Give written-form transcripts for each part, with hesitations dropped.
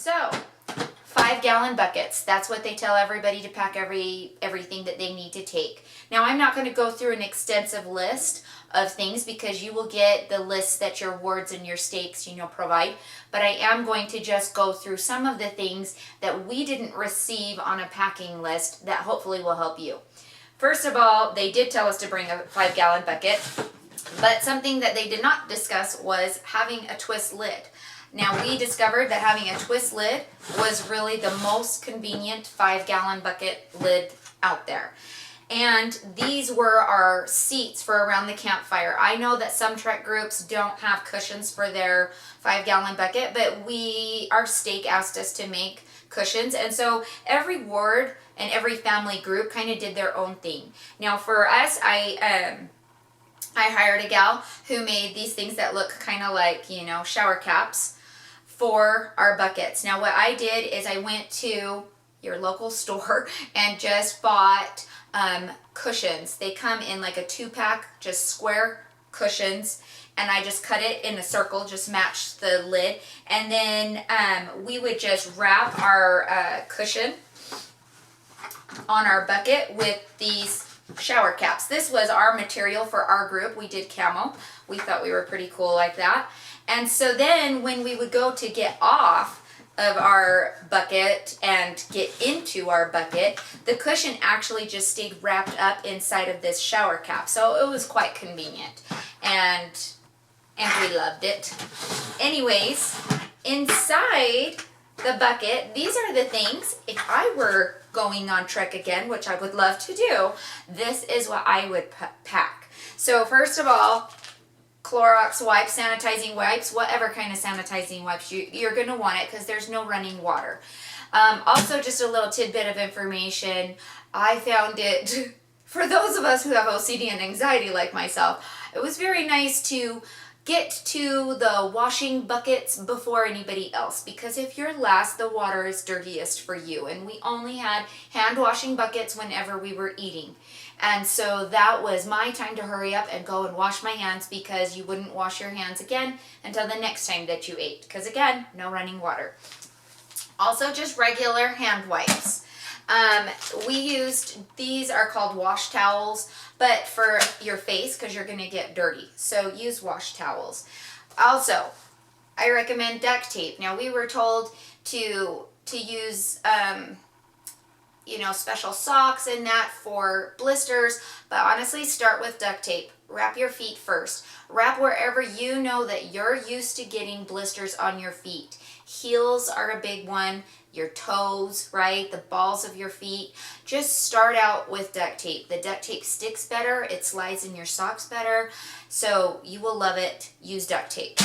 So, 5-gallon buckets. That's what they tell everybody to pack everything that they need to take. Now, I'm not going to go through an extensive list of things because you will get the list that your wards and your stakes, provide. But I am going to just go through some of the things that we didn't receive on a packing list that hopefully will help you. First of all, they did tell us to bring a 5-gallon bucket, but something that they did not discuss was having a twist lid. Now, we discovered that having a twist lid was really the most convenient 5-gallon bucket lid out there. And these were our seats for around the campfire. I know that some trek groups don't have cushions for their 5-gallon bucket, but our stake asked us to make cushions. And so every ward and every family group kind of did their own thing. Now, for us, I hired a gal who made these things that look kind of like, shower caps for our buckets. Now, what I did is I went to your local store and just bought cushions. They come in like a 2-pack, just square cushions, and I just cut it in a circle, just match the lid, and then we would just wrap our cushion on our bucket with these shower caps. This was our material for our group. We did camo. We thought we were pretty cool like that. And so then when we would go to get off of our bucket and get into our bucket, the cushion actually just stayed wrapped up inside of this shower cap. So it was quite convenient. And we loved it. Anyways, inside the bucket, these are the things, if I were going on trek again, which I would love to do, this is what I would pack. So first of all, Clorox wipes, sanitizing wipes, whatever kind of sanitizing wipes you're going to want it because there's no running water. Also, just a little tidbit of information. I found it, for those of us who have OCD and anxiety like myself, it was very nice to get to the washing buckets before anybody else, because if you're last, the water is dirtiest for you. And we only had hand washing buckets whenever we were eating. And so that was my time to hurry up and go and wash my hands, because you wouldn't wash your hands again until the next time that you ate. Because again, no running water. Also, just regular hand wipes. We used, these are called wash towels, but for your face, because you're going to get dirty. So use wash towels. Also, I recommend duct tape. Now, we were told to use special socks and that for blisters, but honestly, start with duct tape. Wrap your feet first. Wrap wherever you know that you're used to getting blisters on your feet. Heels are a big one. Your toes, right? The balls of your feet. Just start out with duct tape. The duct tape sticks better. It slides in your socks better. So you will love it. Use duct tape.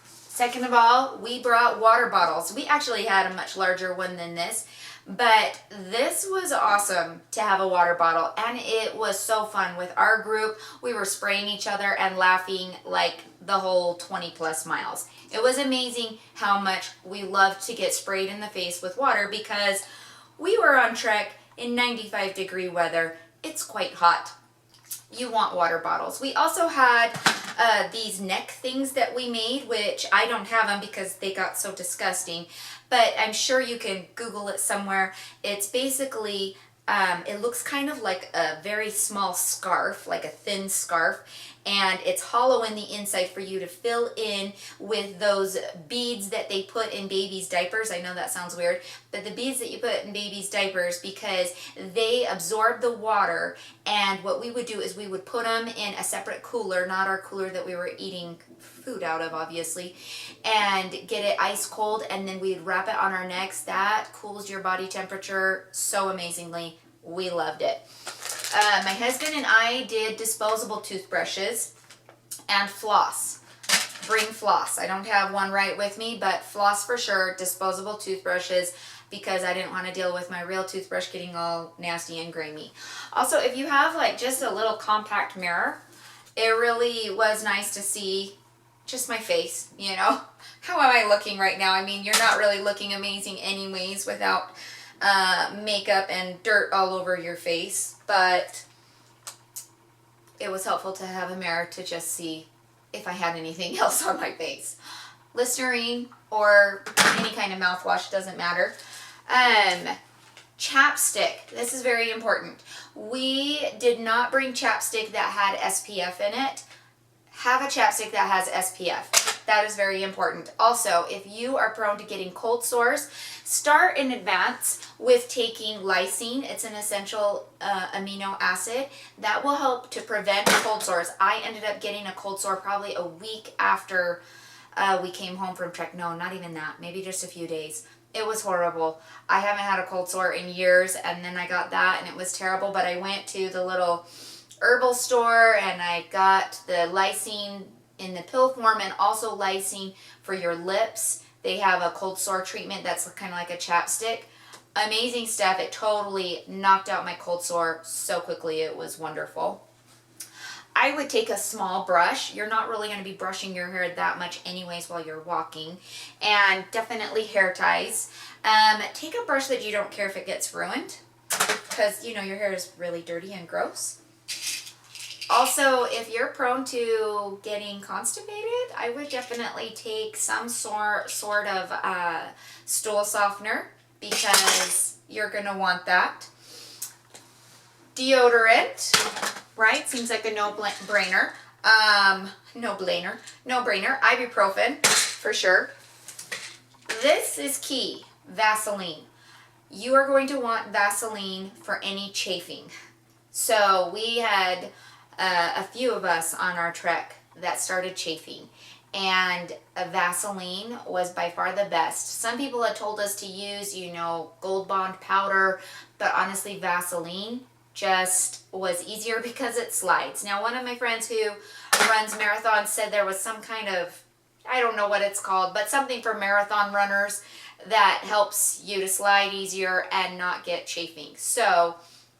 Second of all, we brought water bottles. We actually had a much larger one than this. But this was awesome to have a water bottle, and it was so fun. With our group, we were spraying each other and laughing like the whole 20 plus miles. It was amazing how much we loved to get sprayed in the face with water, because we were on trek in 95-degree weather. It's quite hot. You want water bottles. We also had these neck things that we made, which I don't have them because they got so disgusting, but I'm sure you can Google it somewhere. It's basically, it looks kind of like a very small scarf, like a thin scarf, and it's hollow in the inside for you to fill in with those beads that they put in babies' diapers. I know that sounds weird, but the beads that you put in babies' diapers, because they absorb the water, and what we would do is we would put them in a separate cooler, not our cooler that we were eating food out of, obviously, and get it ice cold, and then we'd wrap it on our necks. That cools your body temperature so amazingly. We loved it. My husband and I did disposable toothbrushes and floss. Bring floss. I don't have one right with me, but floss for sure. Disposable toothbrushes, because I didn't want to deal with my real toothbrush getting all nasty and grimy. Also, if you have like just a little compact mirror, it really was nice to see just my face, How am I looking right now? I mean, you're not really looking amazing anyways without makeup and dirt all over your face, but it was helpful to have a mirror to just see if I had anything else on my face. Listerine or any kind of mouthwash, doesn't matter. Chapstick. This is very important. We did not bring chapstick that had SPF in it. Have a chapstick that has SPF. That is very important. Also, if you are prone to getting cold sores, start in advance with taking lysine. It's an essential amino acid that will help to prevent cold sores. I ended up getting a cold sore probably a week after we came home from trek. No, not even that. Maybe just a few days. It was horrible. I haven't had a cold sore in years, and then I got that, and it was terrible. But I went to the little herbal store, and I got the lysine in the pill form, and also lysine for your lips. They have a cold sore treatment that's kind of like a chapstick. Amazing stuff. It totally knocked out my cold sore so quickly. It was wonderful. I would take a small brush. You're not really going to be brushing your hair that much anyways while you're walking. And definitely hair ties. Take a brush that you don't care if it gets ruined, because your hair is really dirty and gross. Also, if you're prone to getting constipated, I would definitely take some sort of stool softener, because you're going to want that. Deodorant, right? Seems like a no-brainer. No-brainer. Ibuprofen, for sure. This is key. Vaseline. You are going to want Vaseline for any chafing. So we had a few of us on our trek that started chafing, and a Vaseline was by far the best. Some people had told us to use, Gold Bond powder, but honestly, Vaseline just was easier because it slides. Now, one of my friends who runs marathons said there was some kind of, I don't know what it's called, but something for marathon runners that helps you to slide easier and not get chafing. So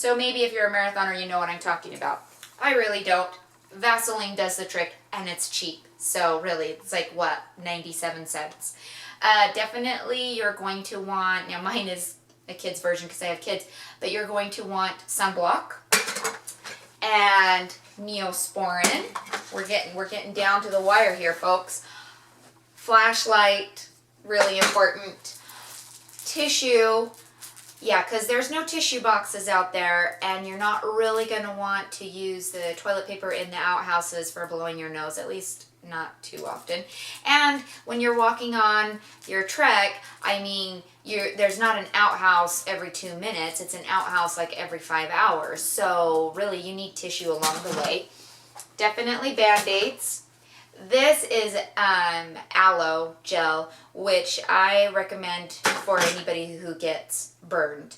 maybe if you're a marathoner, you know what I'm talking about. I really don't. Vaseline does the trick, and it's cheap. So really, it's like, 97 cents. Definitely you're going to want, now mine is a kid's version because I have kids, but you're going to want sunblock and Neosporin. We're getting down to the wire here, folks. Flashlight, really important. Tissue, yeah, because there's no tissue boxes out there, and you're not really going to want to use the toilet paper in the outhouses for blowing your nose, at least not too often. And when you're walking on your trek, there's not an outhouse every 2 minutes. It's an outhouse like every 5 hours. So really, you need tissue along the way. Definitely Band-Aids. This is aloe gel, which I recommend for anybody who gets burned.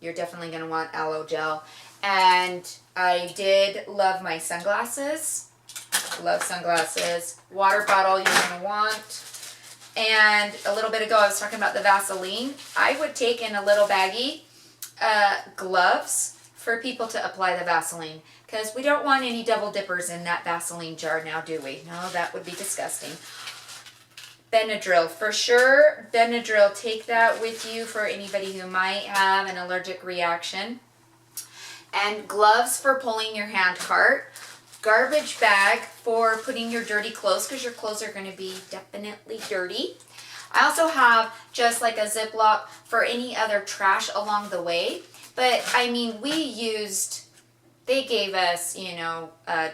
You're definitely going to want aloe gel. And I did love my sunglasses. Love sunglasses. Water bottle you're going to want. And a little bit ago I was talking about the Vaseline. I would take in a little baggie gloves for people to apply the Vaseline, because we don't want any double dippers in that Vaseline jar now, do we? No, that would be disgusting. Benadryl, for sure. Benadryl, take that with you for anybody who might have an allergic reaction. And gloves for pulling your hand cart. Garbage bag for putting your dirty clothes, because your clothes are going to be definitely dirty. I also have just like a Ziploc for any other trash along the way. But they gave us,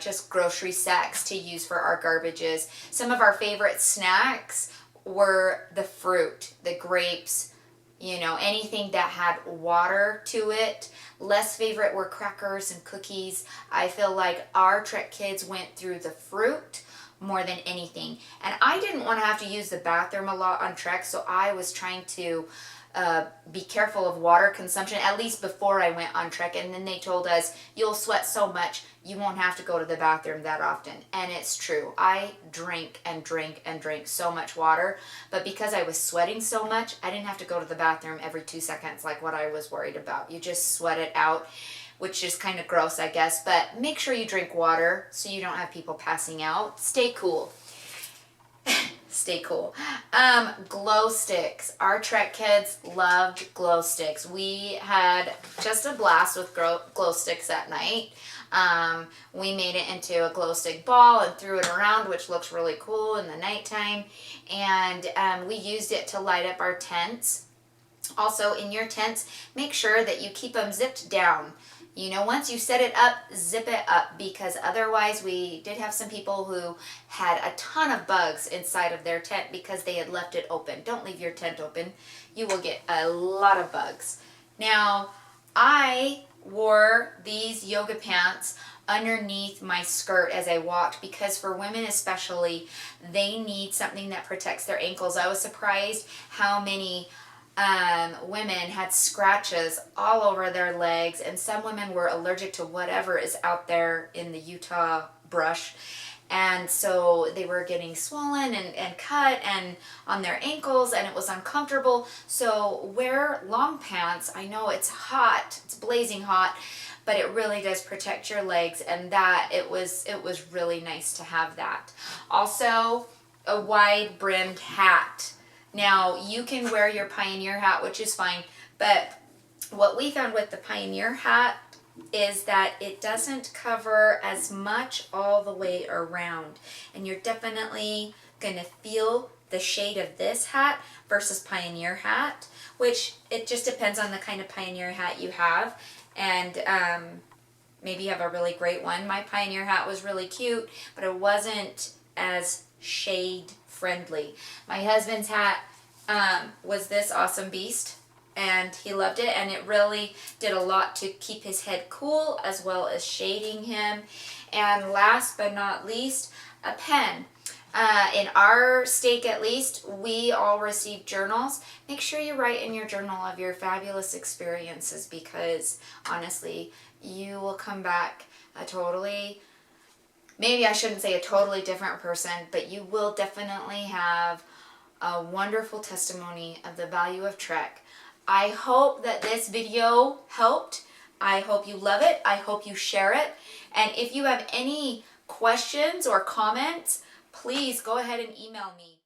just grocery sacks to use for our garbages. Some of our favorite snacks were the fruit, the grapes, anything that had water to it. Less favorite were crackers and cookies. I feel like our Trek kids went through the fruit more than anything. And I didn't want to have to use the bathroom a lot on Trek, so I was trying to be careful of water consumption, at least before I went on Trek. And then they told us, you'll sweat so much, you won't have to go to the bathroom that often. And it's true. I drank and drank and drank so much water, but because I was sweating so much, I didn't have to go to the bathroom every 2 seconds like what I was worried about. You just sweat it out, which is kind of gross, I guess. But make sure you drink water so you don't have people passing out. Stay cool. Stay cool. Glow sticks. Our Trek kids loved glow sticks. We had just a blast with glow sticks that night. We made it into a glow stick ball and threw it around, which looks really cool in the nighttime. And we used it to light up our tents. Also, in your tents, make sure that you keep them zipped down. You know, once you set it up, zip it up, because otherwise we did have some people who had a ton of bugs inside of their tent because they had left it open. Don't leave your tent open. You will get a lot of bugs. Now, I wore these yoga pants underneath my skirt as I walked because for women especially, they need something that protects their ankles. I was surprised how many women had scratches all over their legs, and some women were allergic to whatever is out there in the Utah brush, and so they were getting swollen and cut and on their ankles, and it was uncomfortable. So wear long pants. I know it's hot, it's blazing hot, but it really does protect your legs, and that it was really nice to have that. Also, a wide brimmed hat. Now, you can wear your Pioneer hat, which is fine, but what we found with the Pioneer hat is that it doesn't cover as much all the way around. And you're definitely going to feel the shade of this hat versus Pioneer hat, which it just depends on the kind of Pioneer hat you have. And maybe you have a really great one. My Pioneer hat was really cute, but it wasn't as shade friendly. My husband's hat was this awesome beast, and he loved it, and it really did a lot to keep his head cool as well as shading him. And last but not least, a pen. In our stake at least, we all received journals. Make sure you write in your journal of your fabulous experiences, because honestly, you will come back a totally, maybe I shouldn't say a totally different person, but you will definitely have a wonderful testimony of the value of Trek. I hope that this video helped. I hope you love it. I hope you share it. And if you have any questions or comments, please go ahead and email me.